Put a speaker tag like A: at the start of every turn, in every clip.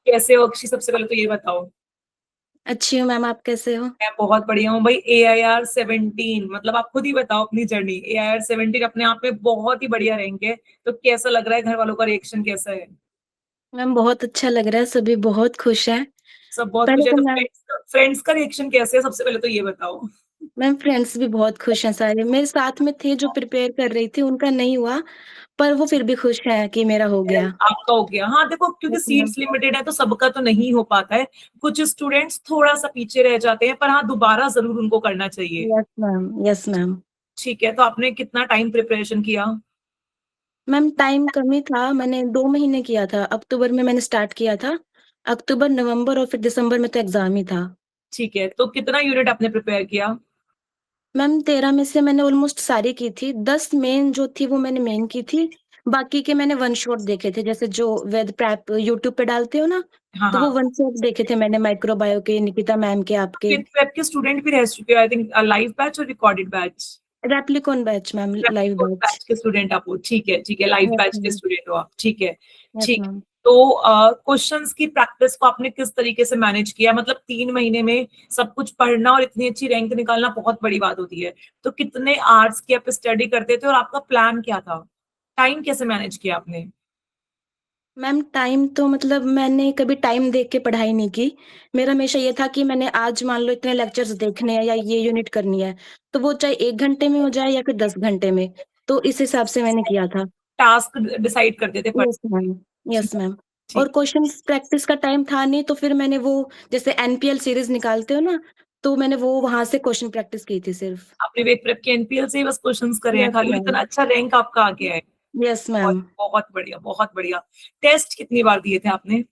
A: कैसे हो अक्षी? सबसे पहले तो ये बताओ।
B: अच्छी हूँ मैम, आप कैसे हो?
A: मैं बहुत बढ़िया हूँ भाई। AIR 17, मतलब आप खुद ही बताओ अपनी जर्नी। AIR 17 अपने आप में बहुत ही बढ़िया रैंक है, तो कैसा लग रहा है? घर वालों का रिएक्शन कैसा है?
B: मैम बहुत अच्छा लग रहा है, सभी बहुत खुश हैं।
A: सब बहुत
B: पहले
A: खुश है,
B: तो
A: तो
B: मैम
A: फ्रेंड्स का रिएक्शन कैसे है? सबसे पहले तो ये बताओ।
B: मैम फ्रेंड्स भी बहुत खुश हैं, सारे मेरे साथ में थे जो प्रिपेयर कर रही थी, उनका नहीं हुआ, पर वो फिर भी खुश हैं कि मेरा हो गया।
A: आपका हो गया? हाँ देखो, क्योंकि
B: यस मैम।
A: सीट्स लिमिटेड है तो सबका तो नहीं हो पाता है। कुछ स्टूडेंट्स थोड़ा सा पीछे रह जाते हैं, पर हाँ दोबारा जरूर उनको करना चाहिए।
B: Yes ma'am. Yes ma'am.
A: ठीक है, तो आपने कितना टाइम प्रिपरेशन किया?
B: मैम टाइम कम ही था, मैंने 2 महीने किया था। अक्टूबर में मैंने स्टार्ट किया था। अक्टूबर, नवंबर और फिर दिसंबर में तो एग्जाम ही था।
A: ठीक है, तो कितना यूनिट आपने प्रिपेयर किया?
B: मैम 13 में से मैंने ऑलमोस्ट सारी की थी। 10 मेन जो थी वो मैंने मेन की थी। बाकी के मैंने वन शॉट देखे थे, जैसे जो वेद प्रैप यूट्यूब पे डालते हो ना,
A: हाँ
B: तो वो
A: हाँ।
B: वन शॉट देखे थे मैंने, माइक्रोबायो के, निकिता मैम के, आपके।
A: विद वेब के स्टूडेंट भी रह चुके हो आई थिंक। लाइव बैच और recorded batch?
B: Replicon batch ma'am, live batch.
A: Batch के स्टूडेंट आप हो? ठीक है ठीक है, लाइव
B: यस
A: बैच के
B: मैम।
A: स्टूडेंट हो आप, ठीक है।
B: यस
A: ठीक।
B: मैम।
A: तो क्वेश्चंस की प्रैक्टिस को आपने किस तरीके से मैनेज किया? मतलब 3 महीने में सब कुछ पढ़ना और इतनी अच्छी रैंक निकालना बहुत बड़ी बात होती है। तो कितने आवर्स की आप स्टडी करते थे और आपका प्लान क्या था? टाइम कैसे मैनेज किया आपने?
B: मैम टाइम तो मतलब मैंने कभी टाइम देख के पढ़ाई नहीं की। मेरा हमेशा ये था कि मैंने आज मान लो इतने लेक्चर्स देखने हैं या ये यूनिट करनी है, तो वो चाहे 1 घंटे में हो जाए या फिर 10 घंटे में, तो इस हिसाब से मैंने किया था।
A: टास्क डिसाइड करते थे
B: यस
A: पढ़ने
B: मैम।
A: के?
B: Yes ma'am. और
A: ठीक।
B: क्वेश्चन प्रैक्टिस का टाइम था नहीं, तो फिर मैंने वो, जैसे एनपीएल सीरीज निकालते हो ना, तो मैंने वो वहां से क्वेश्चन प्रैक्टिस की थी सिर्फ।
A: आपने वेट प्रेप के एनपीएल से ही बस क्वेश्चंस करे हैं
B: यस
A: खाली?
B: मैम।
A: इतना अच्छा रैंक आपका आ गया है।
B: यस
A: बहुत
B: मैम।
A: बहुत बढ़िया, बहुत बढ़िया। टेस्ट कितनी बार दिए थे आपने?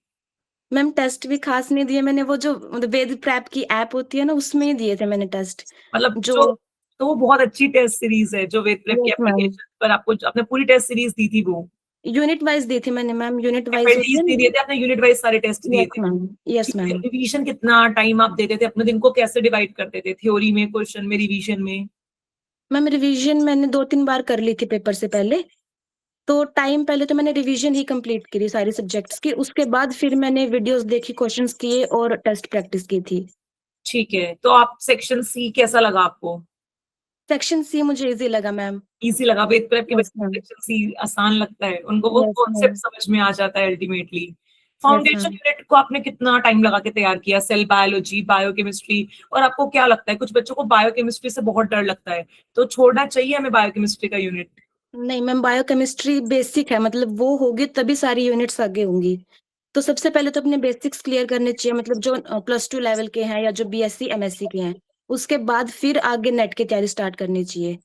B: मैम टेस्ट भी खास नहीं दिए मैंने, वो जो मतलब वेद प्रैप की ऐप होती है ना, उसमें ही दिए थे मैंने टेस्ट।
A: मतलब
B: जो
A: जो, तो वो बहुत अच्छी टेस्ट सीरीज है जो वेद प्रेप की
B: यस मैम।
A: एप्लीकेशन पर आपको आपने पूरी टेस्ट सीरीज दी थी वो?
B: यूनिट वाइज दी थी मैंने मैम, यूनिट वाइज होती
A: एफएलटीज
B: है
A: नहीं
B: ना।
A: दिए थे आपने, यूनिट वाइज सारे टेस्ट दिए
B: यस
A: थे?
B: मैम। यस
A: ठीक है,
B: मैम।
A: रिवीजन कितना टाइम आप देते थे अपने दिन को? कैसे डिवाइड करते थे, थ्योरी में, क्वेश्चन में, रिवीजन में?
B: मैम रिवीजन मैंने 2-3 बार कर ली थी पेपर से पहले। तो टाइम पहले तो मैंने रिवीजन ही कंप्लीट करी सारी सब्जेक्ट्स की, उसके बाद फिर मैंने वीडियोस देखी, क्वेश्चंस किए और टेस्ट प्रैक्टिस की थी।
A: ठीक है, तो आप सेक्शन सी कैसा लगा आपको?
B: सेक्शन सी मुझे इजी लगा मैम।
A: इजी लगा? वेद प्रेप के
B: यस
A: बच्चों को
B: मैम।
A: सेक्शन सी आसान लगता है, उनको वो
B: यस
A: कॉन्सेप्ट
B: मैम।
A: समझ में आ जाता है ultimately.
B: Yes
A: foundation
B: ma'am.
A: Unit को आपने कितना टाइम लगा के तैयार किया? सेल बायोलॉजी, बायोकेमिस्ट्री, और आपको क्या लगता है कुछ बच्चों को बायोकेमिस्ट्री से बहुत डर लगता है, तो छोड़ना चाहिए हमें बायोकेमिस्ट्री का यूनिट?
B: नहीं मैम, बायोकेमिस्ट्री बेसिक है, मतलब वो होगी तभी सारी यूनिट्स आगे होंगी। तो सबसे पहले तो अपने बेसिक्स क्लियर करने चाहिए, मतलब जो +2 लेवल के हैं या जो बीएससी एमएससी के हैं, उसके बाद फिर आगे नेट की तैयारी स्टार्ट करनी चाहिए।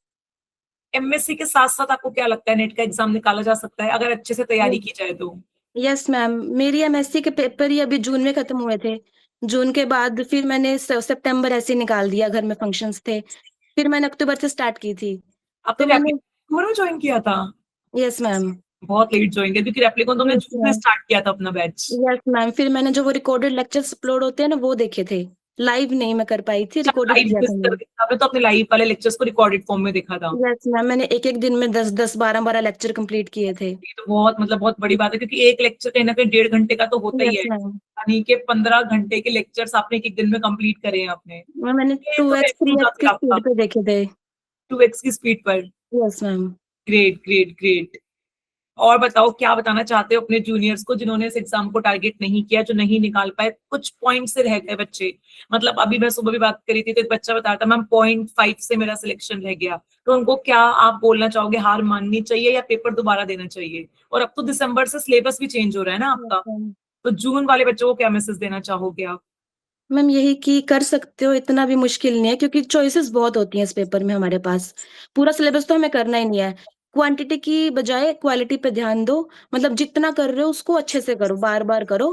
A: एमएससी के साथ साथ आपको क्या लगता है नेट का एग्जाम निकाला जा सकता है अगर अच्छे से तैयारी की जाए तो?
B: यस मैम, मेरी एमएससी के पेपर ही अभी जून में खत्म हुए थे। जून के बाद फिर मैंने सितंबर ऐसे ही निकाल दिया, घर में फंक्शंस थे। फिर मैंने अक्टूबर से स्टार्ट की थी।
A: आपने
B: तो मैंने
A: रेप्लिकन में ज्वाइन किया था?
B: Yes ma'am.
A: बहुत लेट ज्वाइन किया, क्योंकि रेप्लिकन तो हमने
B: यस
A: जून में
B: मैम।
A: स्टार्ट किया था अपना बैच।
B: यस मैम, फिर मैंने जो वो रिकॉर्डेड लेक्चर्स अपलोड होते हैं ना, वो देखे थे। लाइव नहीं मैं कर पाई थी, रिकॉर्डेड
A: लाइव
B: किया
A: किस
B: था
A: तरह
B: मैंने।
A: देखा? आपने तो अपने लाइव वाले लेक्चर्स को रिकॉर्डेड फॉर्म में देखा था?
B: यस मैम, मैंने एक एक दिन में 10-10, 12-12 लेक्चर कंप्लीट किए थे।
A: ये तो बहुत, मतलब बहुत बड़ी बात है, क्योंकि एक लेक्चर कहीं ना कहीं 1.5 घंटे का तो होता ही है,
B: यस मैम।
A: यानी कि 15 घंटे के लेक्चर्स आपने एक एक दिन में कंप्लीट करे हैं आपने।
B: मैंने
A: ये
B: टू
A: तो
B: एक्स
A: कैसे
B: थ्री
A: होता
B: एक्स
A: फिर
B: की
A: आपका?
B: स्पीड पे देखे थे।
A: 2x की स्पीड पर?
B: Yes ma'am.
A: Great great great. और बताओ, क्या बताना चाहते हो अपने जूनियर्स को जिन्होंने इस एग्जाम को टारगेट नहीं किया, जो नहीं निकाल पाए? कुछ पॉइंट से रह गए बच्चे। मतलब अभी मैं सुबह भी बात करी थी तो एक बच्चा बता रहा था, मैम 0.5 से मेरा सिलेक्शन रह गया। तो उनको क्या आप बोलना चाहोगे? हार माननी चाहिए या पेपर दोबारा देना चाहिए? और अब तो दिसंबर से सिलेबस भी चेंज हो रहा है ना
B: यस
A: आपका,
B: मैम।
A: तो जून वाले बच्चों को क्या मैसेज देना चाहोगे आप?
B: मैम यही कि कर सकते हो, इतना भी मुश्किल नहीं है, क्योंकि चॉइसेस बहुत होती हैं इस पेपर में हमारे पास। पूरा सिलेबस तो हमें करना ही नहीं है। क्वांटिटी की बजाय क्वालिटी पे ध्यान दो। मतलब जितना कर रहे हो उसको अच्छे से करो, बार बार करो।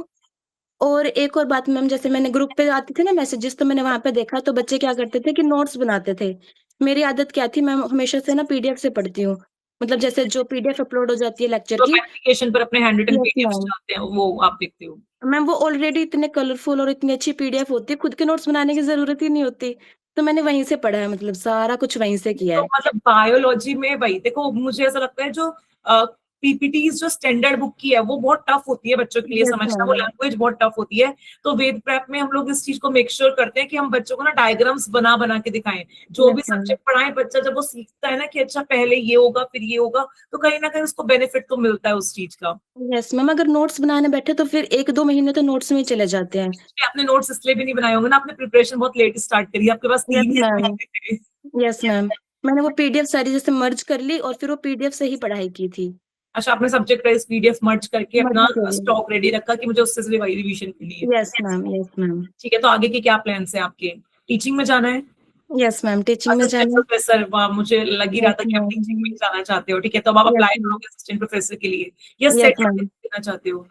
B: और एक और बात मैम, जैसे मैंने ग्रुप पे आते थे ना मैसेजेस, तो मैंने वहां पे देखा तो बच्चे क्या करते थे कि नोट्स बनाते थे। मेरी आदत क्या थी, मैं हमेशा से ना पीडीएफ से पढ़ती हूँ। मतलब जैसे जो पीडीएफ अपलोड हो जाती है लेक्चर
A: तो
B: की।
A: एप्लीकेशन पर अपने handwritten
B: yes
A: PDF
B: ma'am.
A: चाहते हैं वो आप देखते हो?
B: मैम वो ऑलरेडी इतने कलरफुल और इतनी अच्छी पीडीएफ होती है, खुद के नोट्स बनाने की जरूरत ही नहीं होती। तो मैंने वहीं से पढ़ा है, मतलब सारा कुछ वहीं से किया
A: तो
B: है।
A: मतलब बायोलॉजी में, भाई देखो मुझे ऐसा लगता है जो पीपीटीज जो स्टैंडर्ड बुक की है वो बहुत टफ होती है बच्चों के लिए
B: यस
A: समझना, वो
B: मैम।
A: लैंग्वेज बहुत टफ होती है। तो वेद प्रेप में हम लोग इस चीज को मेक श्योर करते हैं कि हम बच्चों को ना डायग्राम्स बना बना के दिखाएं। जो भी
B: यस मैम।
A: सब्जेक्ट पढ़ाएं, बच्चा जब वो सीखता है ना कि अच्छा पहले ये होगा फिर ये होगा, तो कहीं ना कहीं उसको बेनिफिट तो मिलता है उस चीज का।
B: यस मैम, अगर नोट्स बनाने बैठे तो फिर 1-2 महीने तो नोट्स में ही चले जाते हैं।
A: कि आपने नोट्स इसलिए भी नहीं बनाए होंगे ना, आपने प्रिपरेशन बहुत लेट स्टार्ट करी, आपके पास
B: यस
A: 3 ही
B: मैम।
A: महीने थे।
B: Yes ma'am. मैंने वो पीडीएफ सारी जैसे मर्ज कर ली और फिर वो पीडीएफ से ही पढ़ाई की थी।
A: अच्छा, आपने सब्जेक्ट वाइज पीडीएफ मर्ज करके
B: मर्ज
A: अपना
B: करी।
A: स्टॉक रेडी रखा कि मुझे उससे रिवीजन करनी है।
B: Yes ma'am. Yes ma'am.
A: ठीक है, तो आगे के क्या प्लान्स हैं आपके? टीचिंग में जाना है?
B: यस मैम, टीचिंग में
A: असिस्टेंट
B: जाना।
A: प्रोफेसर, वाह, मुझे लग ही रहा
B: यस
A: था कि आप टीचिंग में
B: मैम।
A: ही जाना चाहते हो। ठीक है, तो अब आप
B: यस
A: अप्लाई
B: मैम।
A: करोगे असिस्टेंट प्रोफेसर के लिए या
B: यस
A: सेट
B: मैम।
A: देना चाहते हो?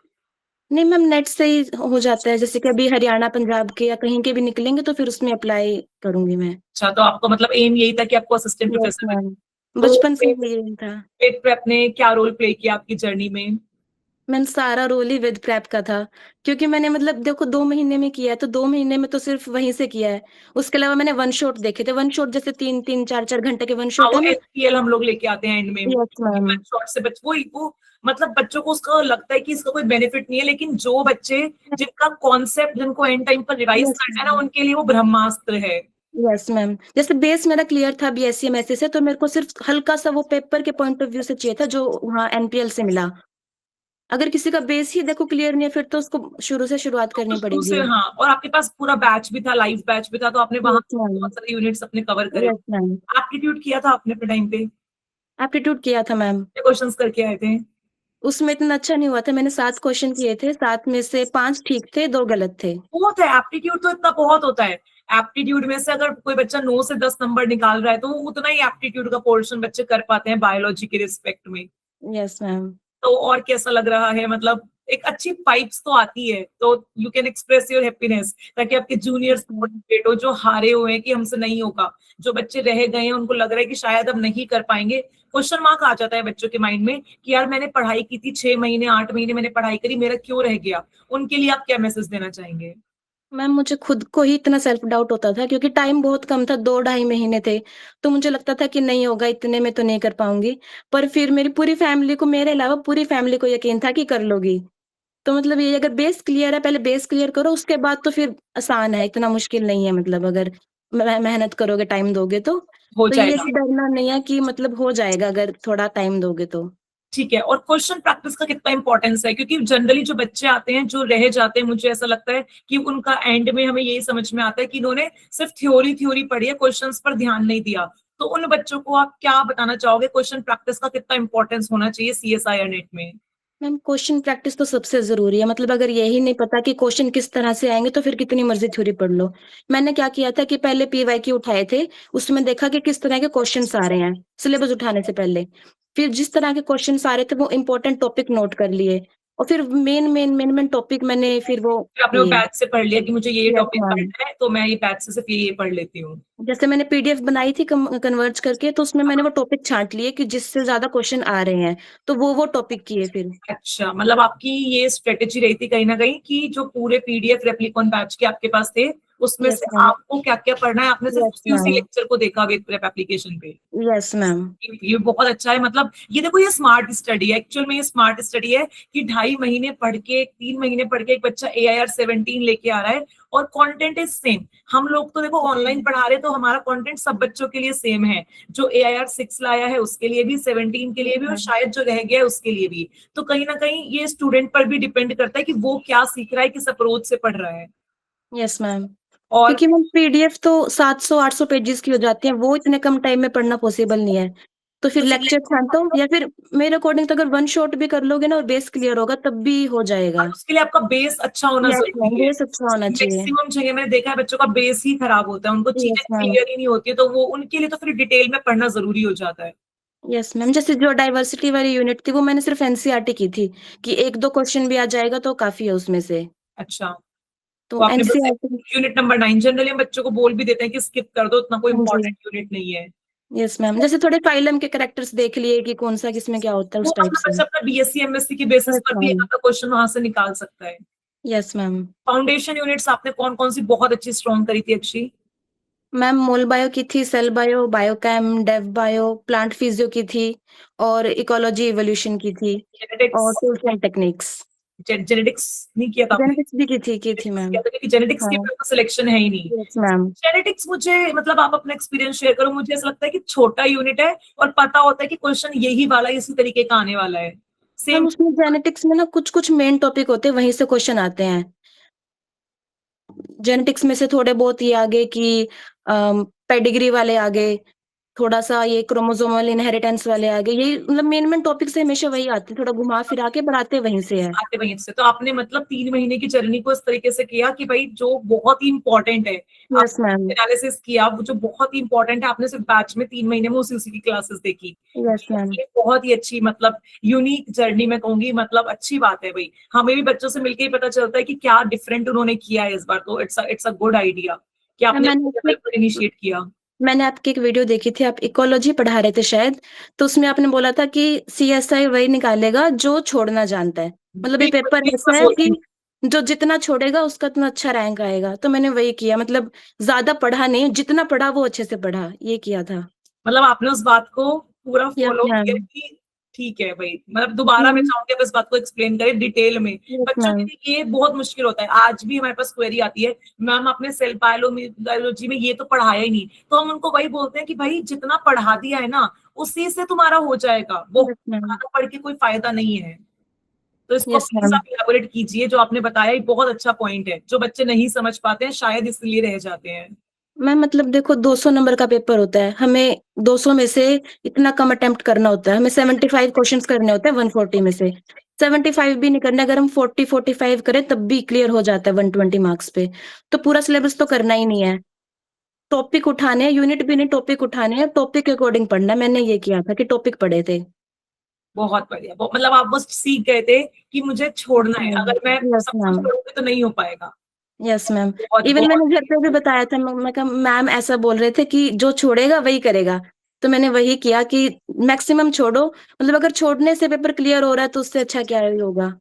B: नहीं मैम, नेट से ही हो जाता है, जैसे कि अभी हरियाणा पंजाब के या कहीं के भी निकलेंगे तो फिर उसमें अप्लाई करूंगी मैं।
A: अच्छा, तो आपका मतलब एम यही था कि आपको असिस्टेंट
B: यस
A: प्रोफेसर
B: मैम,
A: बनना। तो
B: बचपन से ही यही था।
A: पेट पे आपने क्या रोल प्ले किया आपकी जर्नी में?
B: मैम सारा रोल ही विद प्रैप का था, क्योंकि मैंने मतलब देखो 2 महीने में किया है, तो 2 महीने में तो सिर्फ वहीं से किया है। उसके अलावा मैंने वन शॉट देखे थे, वन शॉट जैसे 3-3, 4-4 घंटे के वन
A: हाँ,
B: शॉट
A: वो
B: है ना।
A: एसपीएल हम लोग लेके आते हैं एंड में,
B: यस मैम।
A: शॉर्ट से बच वो मतलब बच्चों को उसका लगता है कि इसका कोई बेनिफिट नहीं है, लेकिन जो बच्चे जिनका कॉन्सेप्ट जिनको एंड टाइम पर रिवाइज
B: यस
A: करना है ना,
B: मैम।
A: उनके लिए वो ब्रह्मास्त्र है।
B: यस मैम, जैसे बेस मेरा क्लियर था बीएससी एमएससी से, तो मेरे को सिर्फ हल्का सा वो पेपर के पॉइंट ऑफ व्यू से चाहिए था जो वहाँ एनपीएल से मिला। अगर किसी का बेस ही देखो क्लियर नहीं है, फिर तो उसको शुरू से शुरुआत
A: तो
B: करनी
A: शुरू से,
B: पड़ेगी।
A: हाँ, और आपके पास पूरा बैच भी था, लाइव बैच भी था, तो आपने वहां
B: यस मैम।
A: बहुत सारे यूनिट्स अपने कवर करे।
B: Yes ma'am.
A: एप्टीट्यूड किया था आपने अपने टाइम पे?
B: एप्टीट्यूड किया था मैम।
A: क्वेश्चंस करके आए थे?
B: उसमें इतना अच्छा नहीं हुआ था, मैंने 7 क्वेश्चन किए थे, 7 में से 5 ठीक थे, 2 गलत थे।
A: बहुत है, एप्टीट्यूड तो इतना बहुत होता है। एप्टीट्यूड में से अगर कोई बच्चा 9 से 10 नंबर निकाल रहा है तो वो उतना ही एप्टीट्यूड का पोर्शन बच्चे कर पाते हैं बायोलॉजी के रिस्पेक्ट में।
B: Yes ma'am.
A: तो और कैसा लग रहा है, मतलब एक अच्छी वाइब्स तो आती है, तो you can express your happiness, ताकि आपके जूनियर्स मोटिवेट हो जो हारे हुए हैं कि हमसे नहीं होगा, जो बच्चे रह गए हैं उनको लग रहा है कि शायद अब नहीं कर पाएंगे। क्वेश्चन मार्क आ जाता है बच्चों के माइंड में कि यार मैंने पढ़ाई की थी 6 महीने 8 महीने मैंने पढ़ाई करी, मेरा क्यों रह गया? उनके लिए आप क्या मैसेज देना चाहेंगे?
B: मैम मुझे खुद को ही इतना सेल्फ डाउट होता था, क्योंकि टाइम बहुत कम था, 2 ढाई महीने थे। तो मुझे लगता था कि नहीं होगा, इतने में तो नहीं कर पाऊंगी। पर फिर मेरी पूरी फैमिली को, मेरे अलावा पूरी फैमिली को यकीन था कि कर लोगी। तो मतलब ये, अगर बेस क्लियर है, पहले बेस क्लियर करो, उसके बाद तो फिर आसान है, इतना मुश्किल नहीं है, मतलब अगर मेहनत करोगे, टाइम दोगे तो।
A: हो
B: तो ये है
A: जाएगा।
B: कि डरना नहीं है, कि मतलब हो जाएगा अगर थोड़ा टाइम दोगे तो।
A: ठीक है, और क्वेश्चन प्रैक्टिस का कितना इंपॉर्टेंस है? क्योंकि जनरली जो बच्चे आते हैं जो रह जाते हैं, मुझे ऐसा लगता है कि उनका एंड में हमें यही समझ में आता है कि इन्होंने सिर्फ थ्योरी थ्योरी पढ़ी है, क्वेश्चंस पर ध्यान नहीं दिया। तो उन बच्चों को आप क्या बताना चाहोगे, क्वेश्चन प्रैक्टिस का कितना इंपॉर्टेंस होना चाहिए सीएसआईआर नेट में?
B: मैम क्वेश्चन प्रैक्टिस तो सबसे ज़रूरी है, मतलब अगर यही नहीं पता कि क्वेश्चन किस तरह से आएँगे, तो फिर कितनी मर्ज़ी थ्योरी पढ़ लो। मैंने क्या किया था कि पहले पीवाईक्यू उठाए थे, उसमें देखा कि किस तरह के क्वेश्चन्स आ रहे हैं, सिलेबस उठाने से पहले। फिर जिस तरह के क्वेश्चन्स आ रहे थे, वो इम्पोर्टेंट टॉपिक नोट कर लिए, और फिर मेन टॉपिक मैंने फिर वो
A: फिर आपने वो
B: किए।
A: बैच से पढ़ लिया कि मुझे ये
B: यस
A: टॉपिक
B: मैम।
A: पढ़ना है, तो मैं ये बैच से सिर्फ ये पढ़ लेती हूँ।
B: जैसे मैंने पीडीएफ बनाई थी कन्वर्ज करके, तो उसमें मैंने वो टॉपिक छाँट लिए कि जिससे ज़्यादा क्वेश्चन आ रहे हैं, तो वो टॉपिक किए फिर।
A: अच्छा, मतलब आपकी ये स्ट्रेटेजी रही थी कहीं ना कहीं कि जो पूरे पीडीएफ रेप्लिकॉन बैच के आपके पास थे, उसमें
B: यस
A: से
B: मैम।
A: आपको क्या क्या पढ़ना है, आपने सिर्फ
B: यस
A: उसी उसी
B: मैम।
A: लेक्चर को देखा वेद प्रेप एप्लीकेशन पे।
B: Yes ma'am.
A: ये बहुत अच्छा है, मतलब ये देखो, ये स्मार्ट स्टडी है, एक्चुअल में ये स्मार्ट स्टडी है कि 2.5 महीने पढ़ के 3 महीने पढ़ के एक बच्चा AIR 17 लेके आ रहा है, और कंटेंट इज सेम। हम लोग तो देखो ऑनलाइन पढ़ा रहे, तो हमारा कंटेंट सब बच्चों के लिए सेम है, जो AIR 6 लाया है उसके लिए भी, 17 के लिए भी, और शायद जो रह गया है उसके लिए भी। तो कहीं ना कहीं ये स्टूडेंट पर भी डिपेंड करता है कि वो क्या सीख रहा है, किस अप्रोच से पढ़ रहा है।
B: यस मैम,
A: और
B: क्योंकि मैम पीडीएफ तो 700-800 पेजेस की हो जाती है, वो इतने कम टाइम में पढ़ना पॉसिबल नहीं है। तो फिर लेक्चर छांटो, या फिर मेरे अकॉर्डिंग तो अगर वन शॉट भी कर लोगे ना और बेस क्लियर होगा, तब भी हो जाएगा।
A: उसके लिए आपका बेस अच्छा होना
B: यस मैम,
A: जरूरी है।
B: बेस अच्छा होना चाहिए।
A: मैक्सिमम जगह मैंने देखा है बच्चों का बेस ही खराब होता है, उनको चीजें
B: यस मैम।
A: क्लियर ही नहीं होती है, तो वो उनके लिए तो फिर डिटेल में पढ़ना जरूरी हो जाता है।
B: यस मैम, जैसे जो डाइवर्सिटी वाली यूनिट थी, वो मैंने सिर्फ एनसीईआरटी की थी, कि 1-2 क्वेश्चन भी आ जाएगा तो काफ़ी है उसमें से।
A: अच्छा,
B: तो
A: तो आपने बस
B: एनसीईआरटी।
A: यूनिट नंबर 9, जनरली हम बच्चों को बोल भी देते हैं कि स्किप कर दो, इतना कोई
B: हाँ जी।
A: इंपॉर्टेंट यूनिट नहीं है।
B: यस मैम, जैसे थोड़े फाइलम के कैरेक्टर्स देख लिए कि कौन-सा किसमें क्या होता है,
A: वो
B: उस टाइप
A: अपना
B: से।
A: बच्चा अपना बीएससी एमएससी की बेसिस
B: यस
A: पर भी एक
B: मैम।
A: आधा क्वेश्चन वहां से निकाल सकता है।
B: Yes ma'am.
A: फाउंडेशन यूनिट्स आपने कौन कौन सी बहुत अच्छी स्ट्रॉन्ग करी थी अक्षी?
B: मैम मोल बायो की थी, cell bio, biochem, dev bio, plant physio की थी और इकोलॉजी इवोल्यूशन की थी और
A: genetics,
B: tools and techniques.
A: Genetics नहीं किया था आपने?
B: जेनेटिक्स भी की थी
A: जेनेटिक्स
B: मैम।
A: किया था, क्योंकि जेनेटिक्स के
B: हाँ,
A: पे तो सिलेक्शन है ही नहीं।
B: Yes ma'am.
A: जेनेटिक्स मुझे मतलब आप अपना एक्सपीरियंस शेयर करो, मुझे ऐसा लगता है कि छोटा यूनिट है और पता होता है कि क्वेश्चन यही वाला इसी तरीके का आने वाला है,
B: मैम
A: सेम।
B: उसमें जेनेटिक्स में ना कुछ-कुछ मेन टॉपिक होते हैं, वहीं से क्वेश्चन आते हैं। जेनेटिक्स में से थोड़े बहुत ये आ गए कि पेडिग्री वाले आ गए, थोड़ा-सा ये क्रोमोसोमल इनहेरिटेंस वाले आ गए। यही मतलब मेन-मेन टॉपिक से हमेशा वही आते हैं, थोड़ा घुमा-फिरा के बढ़ाते वहीं से है।
A: आते वहीं से, तो आपने मतलब 3 महीने की जर्नी को इस तरीके से किया कि भाई जो बहुत ही इंपॉर्टेंट है, आप
B: यस मैम,
A: एनालिसिस किया, वो जो बहुत ही इंपॉर्टेंट है आपने सिर्फ बैच में 3 महीने में उसी की क्लासेस देखी।
B: Yes ma'am.
A: ये बहुत ही अच्छी मतलब यूनिक जर्नी मैं कहूंगी, मतलब अच्छी बात है भाई। हमें भी बच्चों से मिलकर ही पता चलता है कि क्या डिफरेंट उन्होंने किया है इस बार, तो इट्स अ गुड आइडिया कि
B: मैम
A: आपने अपने लेवल पर इनिशिएट किया।
B: मैंने आपकी एक वीडियो देखी थी, आप इकोलॉजी पढ़ा रहे थे शायद, तो उसमें आपने बोला था कि सीएसआई वही निकालेगा जो छोड़ना जानता है। मतलब ये
A: बिल्कुल
B: पेपर
A: बिल्कुल
B: ऐसा है कि
A: बोलती हूँ।
B: जो जितना छोड़ेगा उसका उतना अच्छा रैंक आएगा, तो मैंने वही किया मतलब ज़्यादा पढ़ा नहीं, जितना पढ़ा वो अच्छे से पढ़ा, ये किया था।
A: मतलब आपने उस बात को पूरा
B: यस
A: फॉलो किया
B: मैम।
A: कि ठीक है भाई, मतलब दोबारा मैं
B: हुँ,
A: चाहूंगी आप इस बात को एक्सप्लेन करें डिटेल में।
B: यस
A: बच्चों के
B: मैम।
A: लिए ये बहुत मुश्किल होता है, आज भी हमारे पास क्वेरी आती है, मैम आपने सेल बायोलॉजी में ये तो पढ़ाया ही नहीं, तो हम उनको वही बोलते हैं कि भाई जितना पढ़ा दिया है ना उसी से तुम्हारा हो जाएगा, वो
B: यस मैम।
A: ज्यादा पढ़ के कोई फायदा नहीं है। तो इसको
B: यस
A: प्लीज
B: मैम।
A: आप इलैबोरेट कीजिए, जो आपने बताया ये बहुत अच्छा पॉइंट है, जो बच्चे नहीं समझ पाते हैं शायद इसलिए रह जाते हैं।
B: मैम मतलब देखो 200 नंबर का पेपर होता है, हमें 200 में से इतना कम अटेम्प्ट करना होता है, हमें 75 क्वेश्चंस करने होते हैं 140 में से। 75 भी नहीं करने, अगर हम 40-45 करें तब भी क्लियर हो जाता है 120 मार्क्स पे। तो पूरा सिलेबस तो करना ही नहीं है। टॉपिक उठाने हैं, यूनिट भी नहीं टॉपिक उठाने हैं, टॉपिक के अकॉर्डिंग पढ़ना है। मैंने ये किया था कि टॉपिक पढ़े थे।
A: बहुत बढ़िया, मतलब आप बस सीख गए थे कि मुझे छोड़ना है, अगर मैं
B: यस
A: सब कुछ
B: मैम।
A: करूंगी तो नहीं हो पाएगा।
B: Yes ma'am.
A: बहुत
B: इवन
A: बहुत
B: मैंने घर पे भी बताया था, मैं कहा मैम ऐसा बोल रहे थे कि जो छोड़ेगा वही करेगा। तो मैंने वही किया कि मैक्सिमम छोड़ो, मतलब अगर छोड़ने से पेपर क्लियर हो रहा है तो उससे अच्छा क्या ही होगा।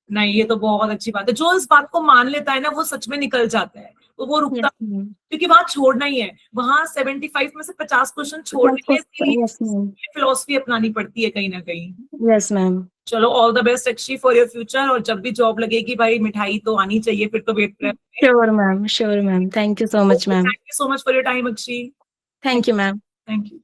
A: नहीं, ये तो बहुत अच्छी बात है, जो इस बात को मान लेता है ना वो सच में निकल जाता है, तो वो रुकता,
B: यस मैम।
A: क्योंकि वहां छोड़ना ही है, वहां 75 में से 50 क्वेश्चन छोड़ने के लिए
B: यस मैम।
A: फिलोसफी अपनानी पड़ती है कहीं ना कहीं।
B: Yes ma'am.
A: चलो, all the best Akshi for your future, और जब भी जॉब लगेगी भाई मिठाई तो आनी चाहिए, फिर तो वेट कर।
B: Sure ma'am, sure ma'am. Thank you so much
A: okay,
B: ma'am.
A: Thank you so much for your time Akshi. Thank
B: thank you ma'am.
A: Thank you.